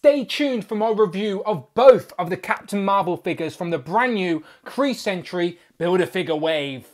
Stay tuned for my review of both of the Captain Marvel figures from the brand new Kree Sentry Build-A-Figure wave.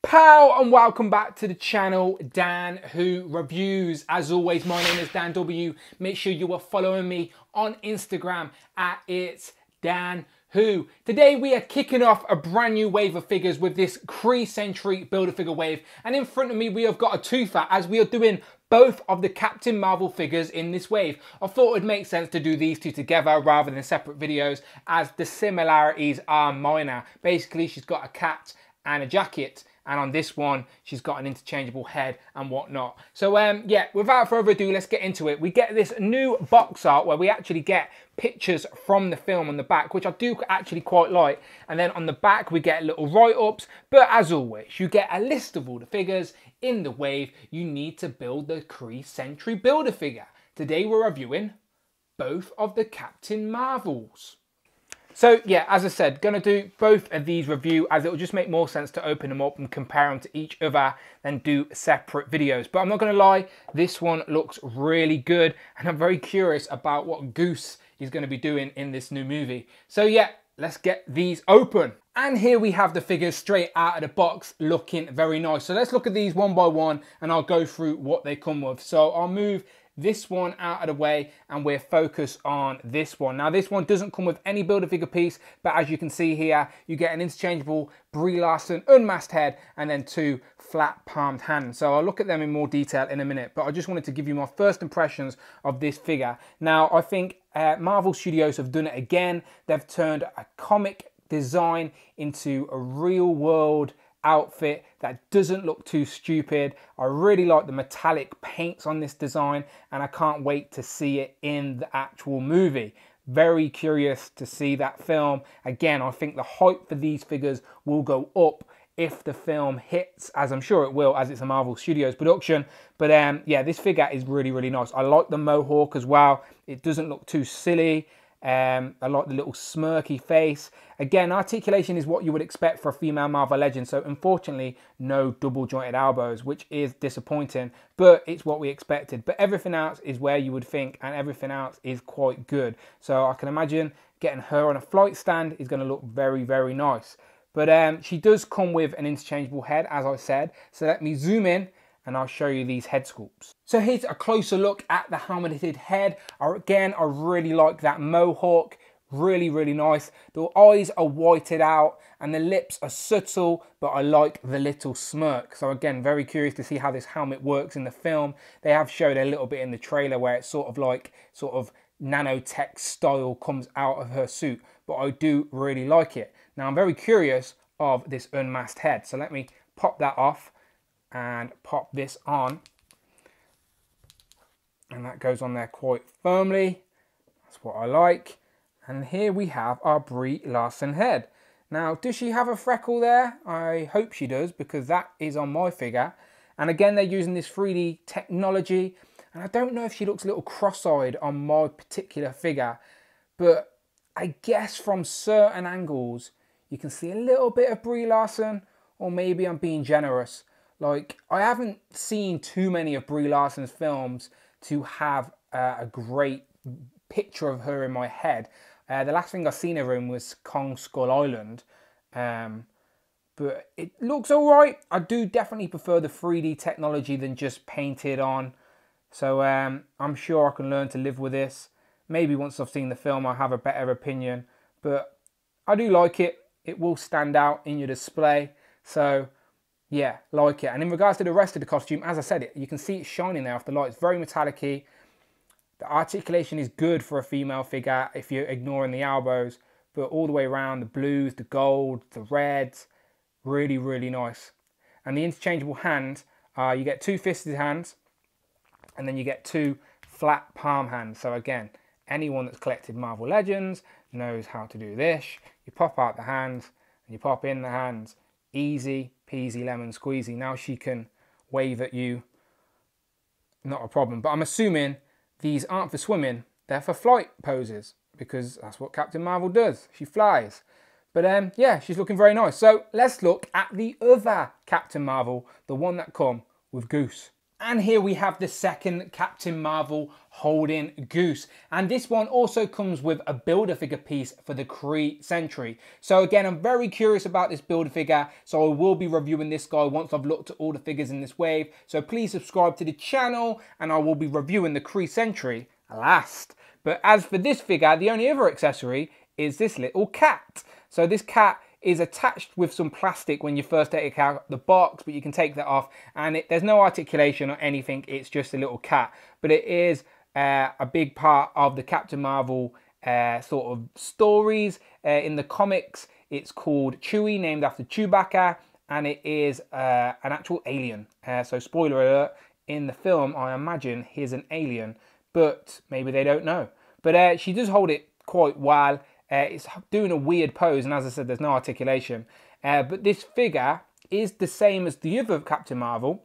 Pow and welcome back to the channel, Dan Who Reviews. As always, my name is Dan W. Make sure you are following me on Instagram at It's Dan Who. Today we are kicking off a brand new wave of figures with this Kree Sentry Build-A-Figure wave. And in front of me we have got a twofer as we are doing both of the Captain Marvel figures in this wave. I thought it'd make sense to do these two together rather than separate videos as the similarities are minor. Basically she's got a cat and a jacket. And on this one, she's got an interchangeable head and whatnot. So yeah, without further ado, let's get into it. We get this new box art where we actually get pictures from the film on the back, which I do actually quite like. And then on the back, we get little write-ups. But as always, you get a list of all the figures in the wave you need to build the Kree Sentry Build-A-Figure. Today we're reviewing both of the Captain Marvels. So yeah, as I said, going to do both of these review as it will just make more sense to open them up and compare them to each other than do separate videos. But I'm not going to lie, this one looks really good and I'm very curious about what Goose is going to be doing in this new movie. So yeah, let's get these open. And here we have the figures straight out of the box looking very nice. So let's look at these one by one and I'll go through what they come with. So I'll move this one out of the way and we're focused on this one. Now this one doesn't come with any Build-A-Figure piece, but as you can see here, you get an interchangeable Brie Larson unmasked head and then two flat palmed hands. So I'll look at them in more detail in a minute, but I just wanted to give you my first impressions of this figure. Now I think Marvel Studios have done it again. They've turned a comic design into a real world outfit that doesn't look too stupid. I really like the metallic paints on this design and I can't wait to see it in the actual movie. Very curious to see that film. Again, I think the hype for these figures will go up if the film hits, as I'm sure it will, as it's a Marvel Studios production. But yeah, this figure is really, really nice. I like the mohawk as well. It doesn't look too silly. I like the little smirky face. Again, articulation is what you would expect for a female Marvel legend, so unfortunately no double jointed elbows, which is disappointing, but it's what we expected. But everything else is where you would think, and everything else is quite good. So I can imagine getting her on a flight stand is going to look very, very nice. But she does come with an interchangeable head, as I said, so let me zoom in and I'll show you these head sculpts. So here's a closer look at the helmeted head. Again, I really like that mohawk, really, really nice. The eyes are whited out and the lips are subtle, but I like the little smirk. So again, very curious to see how this helmet works in the film. They have showed a little bit in the trailer where it's sort of nanotech style comes out of her suit, but I do really like it. Now I'm very curious of this unmasked head. So let me pop that off and pop this on, and that goes on there quite firmly. That's what I like. And here we have our Brie Larson head. Now, does she have a freckle there? I hope she does, because that is on my figure. And again, they're using this 3D technology, and I don't know if she looks a little cross-eyed on my particular figure, but I guess from certain angles you can see a little bit of Brie Larson, or maybe I'm being generous. Like, I haven't seen too many of Brie Larson's films to have a great picture of her in my head. The last thing I've seen of her in was Kong Skull Island. But it looks all right. I do definitely prefer the 3D technology than just painted on. So I'm sure I can learn to live with this. Maybe once I've seen the film, I'll have a better opinion. But I do like it. It will stand out in your display. So yeah, like it. And in regards to the rest of the costume, as I said, you can see it shining there off the light. It's very metallic-y. The articulation is good for a female figure if you're ignoring the elbows, but all the way around, the blues, the gold, the reds, really, really nice. And the interchangeable hands, you get two fisted hands, and then you get two flat palm hands. So again, anyone that's collected Marvel Legends knows how to do this. You pop out the hands, and you pop in the hands. Easy peasy lemon squeezy. Now she can wave at you, not a problem. But I'm assuming these aren't for swimming, they're for flight poses, because that's what Captain Marvel does. She flies. But yeah, she's looking very nice. So let's look at the other Captain Marvel, the one that come with Goose. And here we have the second Captain Marvel holding Goose. And this one also comes with a Build-A-Figure piece for the Kree Sentry. So again, I'm very curious about this Build-A-Figure. So I will be reviewing this guy once I've looked at all the figures in this wave. So please subscribe to the channel and I will be reviewing the Kree Sentry last. But as for this figure, the only other accessory is this little cat. So this cat is attached with some plastic when you first take out the box, but you can take that off and there's no articulation or anything, it's just a little cat. But it is a big part of the Captain Marvel sort of stories. In the comics, it's called Chewie, named after Chewbacca, and it is an actual alien. So spoiler alert, in the film, I imagine he's an alien, but maybe they don't know. But she does hold it quite well. It's doing a weird pose, and as I said, there's no articulation. But this figure is the same as the other Captain Marvel.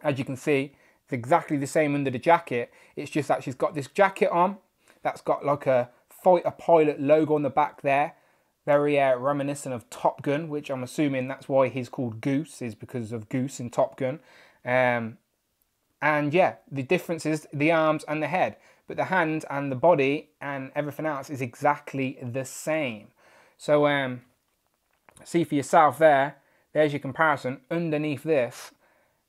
As you can see, it's exactly the same under the jacket. It's just that she's got this jacket on that's got like a fighter pilot logo on the back there. Very reminiscent of Top Gun, which I'm assuming that's why he's called Goose, is because of Goose in Top Gun. And yeah, the difference is the arms and the head. But the hand and the body and everything else is exactly the same. So see for yourself there, there's your comparison. Underneath this,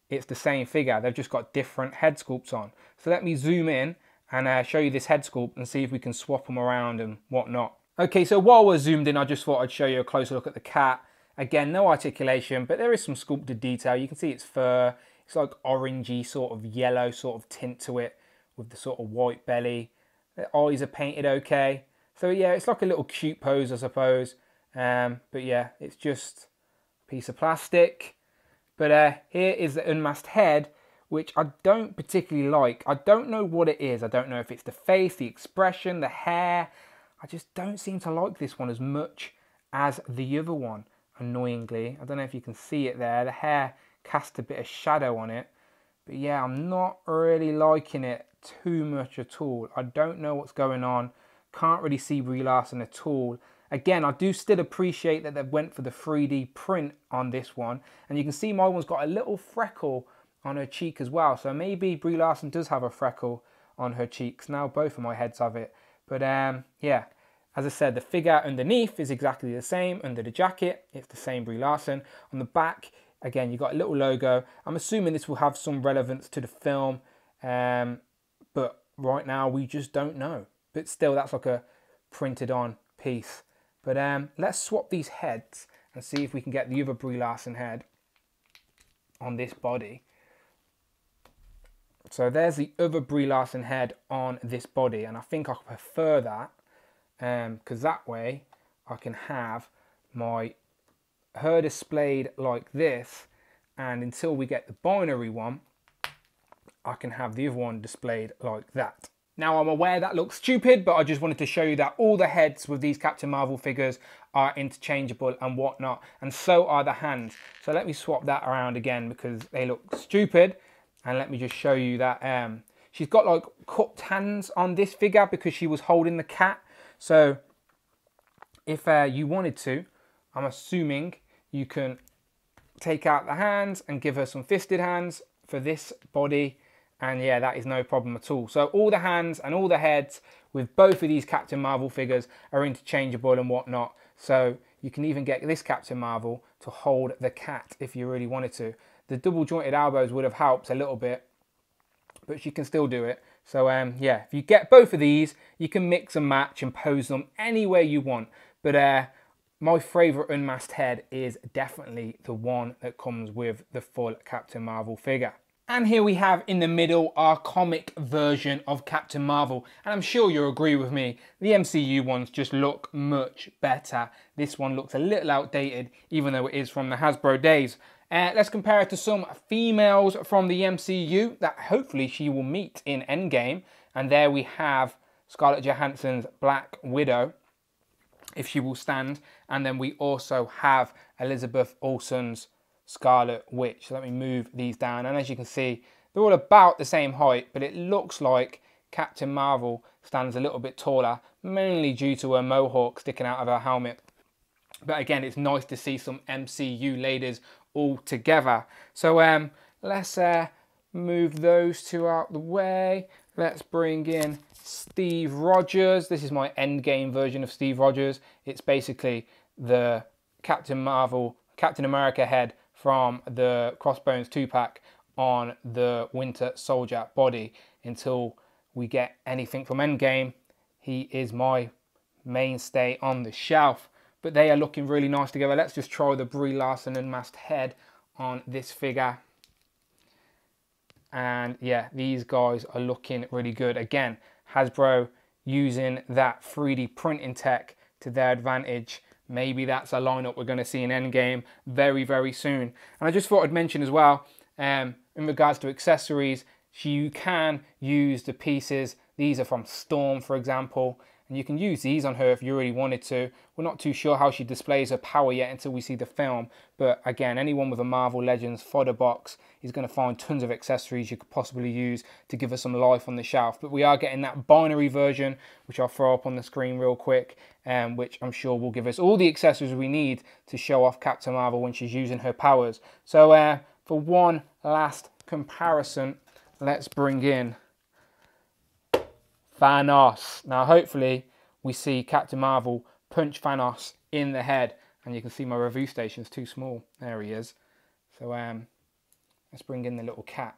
it's the same figure. They've just got different head sculpts on. So let me zoom in and show you this head sculpt and see if we can swap them around and whatnot. Okay, so while we're zoomed in, I just thought I'd show you a closer look at the cat. Again, no articulation, but there is some sculpted detail. You can see its fur. It's like orangey, sort of yellow sort of tint to it, with the sort of white belly. The eyes are painted okay. So yeah, it's like a little cute pose, I suppose. But yeah, it's just a piece of plastic. But here is the unmasked head, which I don't particularly like. I don't know what it is. I don't know if it's the face, the expression, the hair. I just don't seem to like this one as much as the other one, annoyingly. I don't know if you can see it there. The hair casts a bit of shadow on it. But yeah, I'm not really liking it too much at all. I don't know what's going on. Can't really see Brie Larson at all. Again, I do still appreciate that they went for the 3D print on this one. And you can see my one's got a little freckle on her cheek as well. So maybe Brie Larson does have a freckle on her cheeks. Now both of my heads have it. But yeah, as I said, the figure underneath is exactly the same. Under the jacket, it's the same Brie Larson. On the back, again, you've got a little logo. I'm assuming this will have some relevance to the film. But right now, we just don't know. But still, that's like a printed on piece. But let's swap these heads and see if we can get the other Brie Larson head on this body. So there's the other Brie Larson head on this body. And I think I prefer that. Because that way, I can have her displayed like this. And until we get the binary one, I can have the other one displayed like that. Now I'm aware that looks stupid, but I just wanted to show you that all the heads with these Captain Marvel figures are interchangeable and whatnot, and so are the hands. So let me swap that around again because they look stupid, and let me just show you that she's got like cupped hands on this figure because she was holding the cat. So if you wanted to, I'm assuming you can take out the hands and give her some fisted hands for this body. And yeah, that is no problem at all. So all the hands and all the heads with both of these Captain Marvel figures are interchangeable and whatnot. So you can even get this Captain Marvel to hold the cat if you really wanted to. The double jointed elbows would have helped a little bit, but she can still do it. So yeah, if you get both of these, you can mix and match and pose them any way you want. But my favourite unmasked head is definitely the one that comes with the full Captain Marvel figure. And here we have in the middle our comic version of Captain Marvel. And I'm sure you'll agree with me, the MCU ones just look much better. This one looks a little outdated, even though it is from the Hasbro days. Let's compare it to some females from the MCU that hopefully she will meet in Endgame. And there we have Scarlett Johansson's Black Widow, if she will stand. And then we also have Elizabeth Olsen's Scarlet Witch. So let me move these down, and as you can see, they're all about the same height, but it looks like Captain Marvel stands a little bit taller, mainly due to her mohawk sticking out of her helmet. But again, it's nice to see some MCU ladies all together. So let's move those two out the way. Let's bring in Steve Rogers. This is my endgame version of Steve Rogers. It's basically the Captain America head from the Crossbones 2-pack on the Winter Soldier body. Until we get anything from Endgame, he is my mainstay on the shelf. But they are looking really nice together. Let's just try the Brie Larson unmasked head on this figure. And yeah, these guys are looking really good. Again, Hasbro using that 3D printing tech to their advantage. Maybe that's a lineup we're going to see in Endgame very, very soon. And I just thought I'd mention as well, in regards to accessories, you can use the pieces. These are from Storm, for example. And you can use these on her if you really wanted to. We're not too sure how she displays her power yet until we see the film. But again, anyone with a Marvel Legends fodder box is going to find tons of accessories you could possibly use to give us some life on the shelf. But we are getting that binary version, which I'll throw up on the screen real quick, which I'm sure will give us all the accessories we need to show off Captain Marvel when she's using her powers. So for one last comparison, let's bring in Thanos. Now hopefully we see Captain Marvel punch Thanos in the head, and you can see my review station's too small. There he is. So let's bring in the little cat.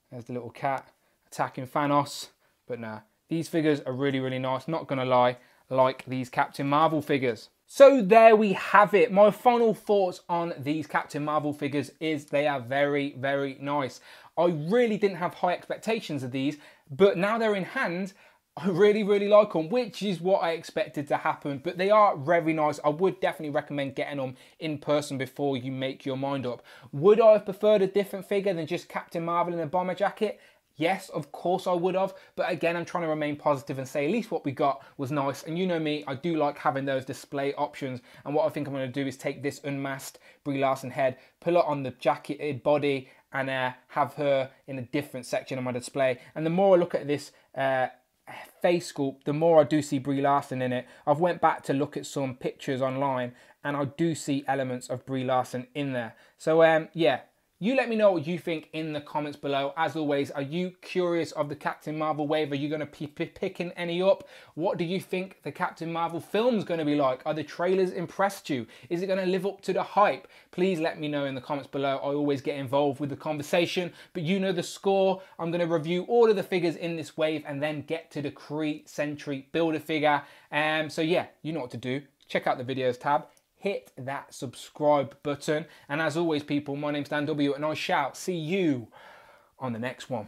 There's the little cat attacking Thanos. But nah, these figures are really, really nice. Not gonna lie, like these Captain Marvel figures. So there we have it. My final thoughts on these Captain Marvel figures is they are very, very nice. I really didn't have high expectations of these, but now they're in hand, I really, really like them, which is what I expected to happen. But they are very nice. I would definitely recommend getting them in person before you make your mind up. Would I have preferred a different figure than just Captain Marvel in a bomber jacket? Yes, of course I would have. But again, I'm trying to remain positive and say at least what we got was nice. And you know me, I do like having those display options. And what I think I'm going to do is take this unmasked Brie Larson head, pull it on the jacketed body, and have her in a different section of my display. And the more I look at this face sculpt, the more I do see Brie Larson in it. I've went back to look at some pictures online, and I do see elements of Brie Larson in there. So yeah, you let me know what you think in the comments below. As always, are you curious of the Captain Marvel wave? Are you going to be picking any up? What do you think the Captain Marvel film's going to be like? Are the trailers impressed you? Is it going to live up to the hype? Please let me know in the comments below. I always get involved with the conversation, but you know the score. I'm going to review all of the figures in this wave and then get to the Kree Sentry Build-A-Figure. So yeah, you know what to do. Check out the videos tab. Hit that subscribe button. And as always, people, my name's Dan W, and I shall see you on the next one.